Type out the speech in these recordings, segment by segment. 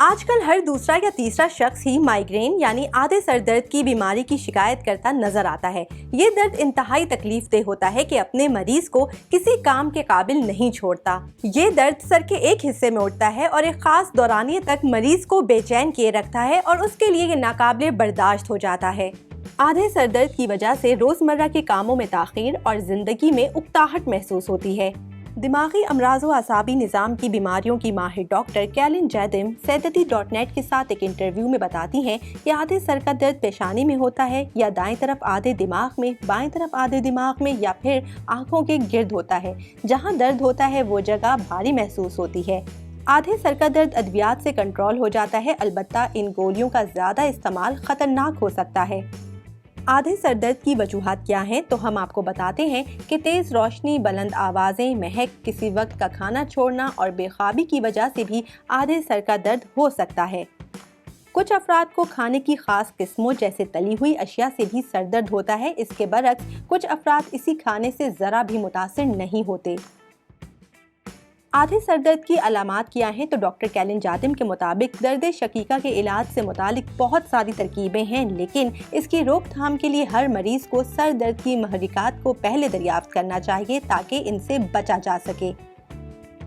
آج کل ہر دوسرا یا تیسرا شخص ہی مائیگرین یعنی آدھے سر درد کی بیماری کی شکایت کرتا نظر آتا ہے۔ یہ درد انتہائی تکلیف دہ ہوتا ہے کہ اپنے مریض کو کسی کام کے قابل نہیں چھوڑتا۔ یہ درد سر کے ایک حصے میں اٹھتا ہے اور ایک خاص دورانیے تک مریض کو بے چین کیے رکھتا ہے اور اس کے لیے یہ ناقابل برداشت ہو جاتا ہے۔ آدھے سر درد کی وجہ سے روزمرہ کے کاموں میں تاخیر اور زندگی میں اکتاہٹ محسوس ہوتی ہے۔ دماغی امراض و اعصابی نظام کی بیماریوں کی ماہر ڈاکٹر کیلن جیدم سیدتی.نیٹ کے ساتھ ایک انٹرویو میں بتاتی ہیں کہ آدھے سر کا درد پیشانی میں ہوتا ہے یا دائیں طرف آدھے دماغ میں، بائیں طرف آدھے دماغ میں یا پھر آنکھوں کے گرد ہوتا ہے۔ جہاں درد ہوتا ہے وہ جگہ بھاری محسوس ہوتی ہے۔ آدھے سر کا درد ادویات سے کنٹرول ہو جاتا ہے، البتہ ان گولیوں کا زیادہ استعمال خطرناک ہو سکتا ہے۔ آدھے سر درد کی وجوہات کیا ہیں تو ہم آپ کو بتاتے ہیں کہ تیز روشنی، بلند آوازیں، مہک، کسی وقت کا کھانا چھوڑنا اور بے خوابی کی وجہ سے بھی آدھے سر کا درد ہو سکتا ہے۔ کچھ افراد کو کھانے کی خاص قسموں جیسے تلی ہوئی اشیاء سے بھی سر درد ہوتا ہے۔ اس کے برعکس کچھ افراد اسی کھانے سے ذرا بھی متاثر نہیں ہوتے۔ آدھے سر درد کی علامات کیا ہیں تو ڈاکٹر کیلن جیدم کے مطابق درد شقیقہ کے علاج سے متعلق بہت ساری ترکیبیں ہیں، لیکن اس کی روک تھام کے لیے ہر مریض کو سر درد کی محرکات کو پہلے دریافت کرنا چاہیے تاکہ ان سے بچا جا سکے۔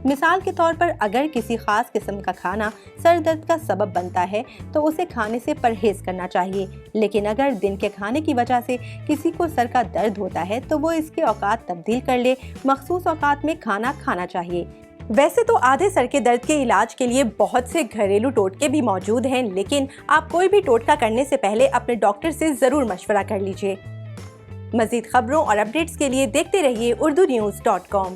مثال کے طور پر اگر کسی خاص قسم کا کھانا سر درد کا سبب بنتا ہے تو اسے کھانے سے پرہیز کرنا چاہیے، لیکن اگر دن کے کھانے کی وجہ سے کسی کو سر کا درد ہوتا ہے تو وہ اس کے اوقات تبدیل کر لے، مخصوص اوقات میں کھانا کھانا چاہیے۔ ویسے تو آدھے سر کے درد کے علاج کے لیے بہت سے گھریلو ٹوٹکے بھی موجود ہیں، لیکن آپ کوئی بھی ٹوٹکا کرنے سے پہلے اپنے ڈاکٹر سے ضرور مشورہ کر لیجیے۔ مزید خبروں اور اپڈیٹس کے لیے دیکھتے رہیے urdunews.com۔